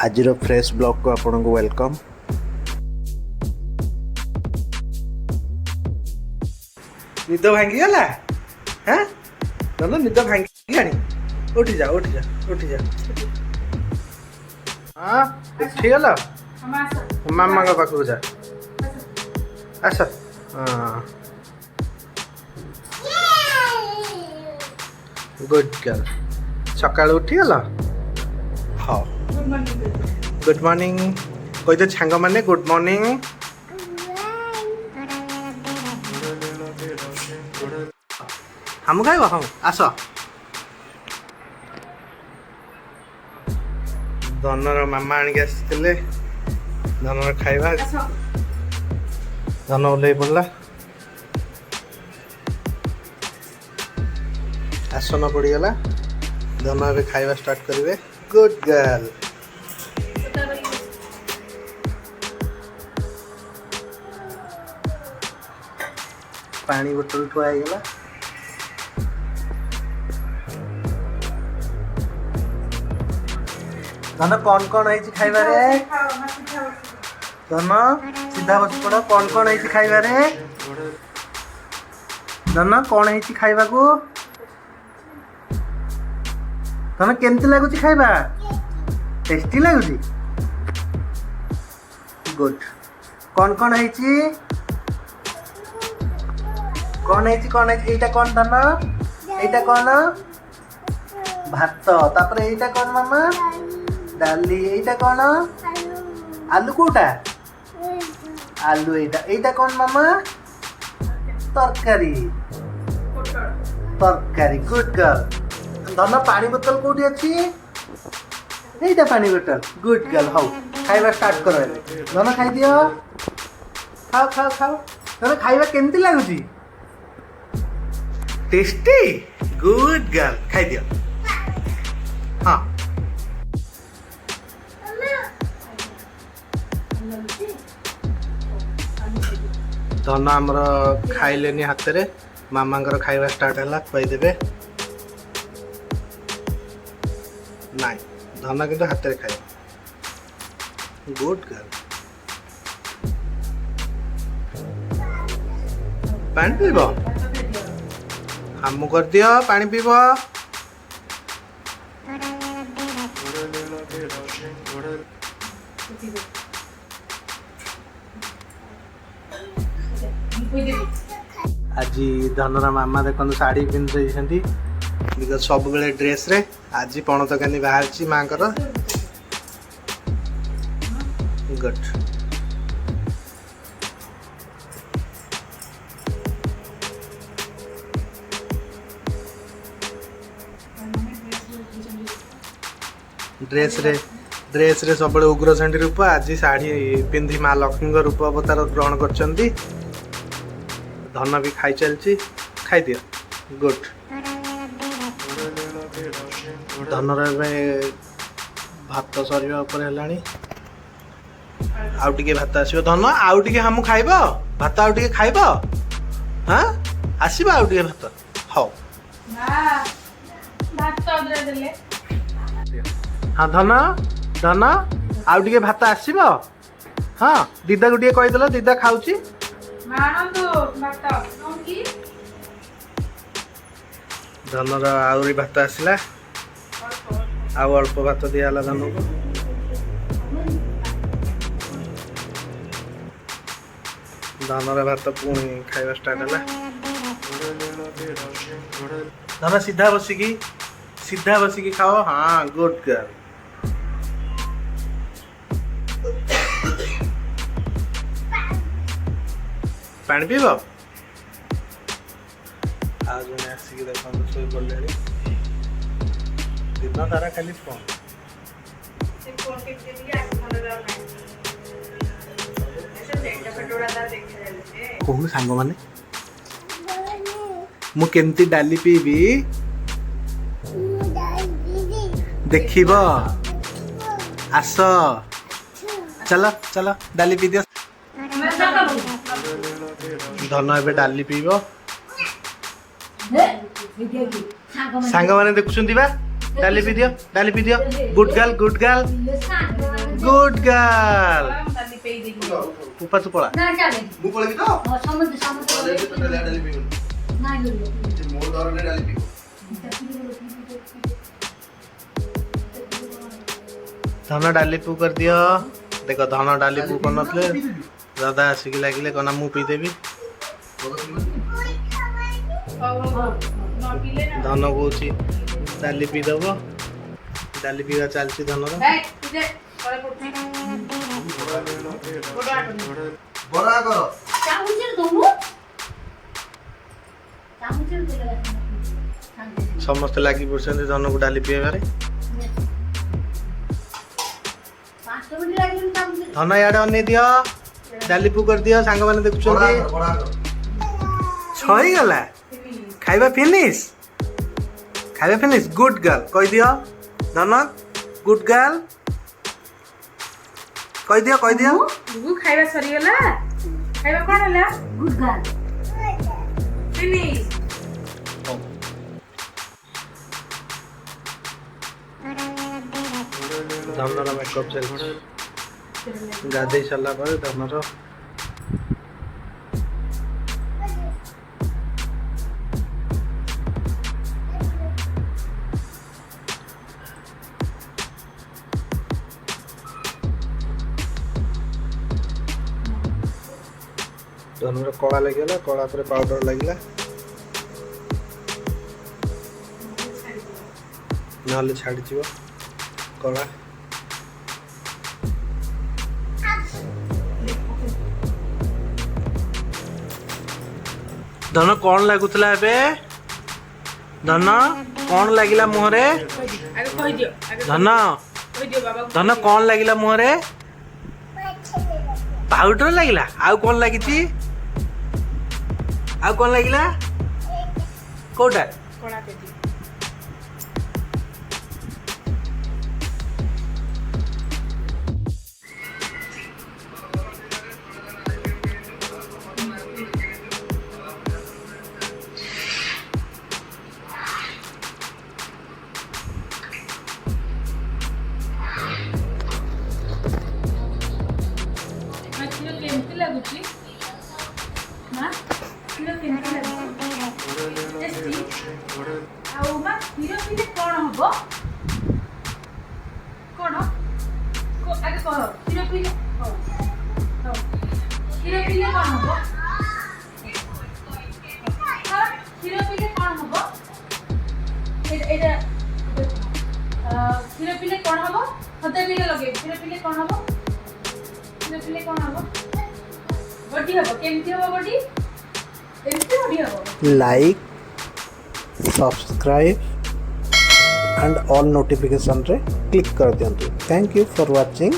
आज fresh blog को आपन को वेलकम। निद भांगी गला हाँ ना निद भांगी गानी उठी जा उठी जा उठी जा हाँ उठी गला मामा का पाखु जा आस हाँ गुड गर्ल सकाल उठी गला हाँ गुड मॉर्निंग कोई तो छांग माने गुड मॉर्निंग हम खाइब हम आस धनर मामा आणिक आसते धनर खाइबा धन ओल्लै पड़ा आसन पड़गला धन ए खाइबा स्टार्ट करेंगे गुड गर्ल पानी बोतल थुआ गला धन कौन है खाइबा रे धन सीधा बस पड़ कौन है खाइबा रे धन कौन है खाइबा को धन केमती लगुच खाइबा टेस्टी लगुच गुड कौन है एटा कौन धन एटा कौन भात तापर एटा कौन मामा डाली एटा कौन आलू कोटा आलू एटा कौन मामा तरकारी तरकारी गुड गर्ल धन पानी बोतल कोठी अच्छी एटा पानी बोतल गुड गर्ल हाउ खाइबा स्टार्ट करो धन खाई दियो खाओ खाओ खाओ धन खाइबा केमती लागुची टेस्टी गुड गर्ल खाई दियो हाँ धन आमर खाइले हाथ रे मामा खाइबा स्टार्ट है खुआईदेवे नाई धन किंतु हाथ रे खाए गुड गर्ल पानी पीब हम कर दियो पानी पीब आज धनर मामा देखो साड़ी पिंधि बिकज सब बेले ड्रेस रे आज पणतकानी बाहर माँ गुड ड्रेस रे सब उग्रचंडी रूप आज साड़ी पिंधि माँ लक्ष्मी रूप अवतार ग्रहण कर धन भी खाई चलची खाई दियो गुड धनर भात सरिया ऊपर हेलानी आउ टिके भात आसीबो धन आउ टिके हम खाइब भात आउ टिके खाइब हाँ आसीबो आउ टिके भात हो हाँ धन धन आउ टिके भात आसीबो हाँ दीदा को टिके कहि देलो दीदा खाउची धनर आउरी भात आसला आउ अल्प भात दियाला धन को धनर भात पुणी खाइबा स्टार्ट है धन सीधा बसिकी खाओ हाँ गुड गर्ल पानी पीब आज जने आसिक देखो शोई पड़े दिन सारा खाली फोन कहून सांग माने मु केमती डाली पीबी देखिब आस चल चल डाली पी दियो धन ए डाली पीब सांग माने देखुछंती बा डाली पी दियो गुड गर्ल गुड गर्ल ऊपर तू पड़ा ମୁଁ ପଳେଇବି ତ ଡାଲି ପିଇବୁ ମୋ ଦରରେ ଡାଲି ପିଇବୁ धन डाली पू कर दियो देखो धन डाली पू कर नथले दादा आसिक लागिले कना मु पी देबी धन कहूची डाली पी दबो डाली पीवा चलची धन बड़ा करो समस्त लागी पड़छन धन को डाली पीबारे धन याडे अने दियो डाली पू कर दियो सांग माने देखुछन छई गला खाइबा फिनिश गुड गर्ल कह दियो धन गुड गर्ल कह दियो गुगु खाइबा सरी गला खाइबा कोन हला गुड गर्ल फिनिश धनर मेकअप चल गाधे सारा पर धनर धनर कला लगे कला पर पाउडर लगे ना छाड़ी कला धन कौन लगुला धन कौन लगिला मुहरे धन धन कौन लगिला मुहरे पाउडर लगिला आउ कौन लगी आउ कौन लगिला कोटा केमती लगुची हां किलो केमती लगुची टेस्टी आउ मा किलो पिले कोन हबो कोन को आगे कह किलो पिले हो किलो पिले कोन हबो किलो पिले कोन हबो एटा किलो पिले कोन हबो हते पिले लगे किलो पिले कोन हबो पिले कोन हबो बॉडी हबो केमती हबो बॉडी केमती बॉडी हबो like subscribe and all notification रे क्लिक कर दियंतु थैंक यू फॉर वाचिंग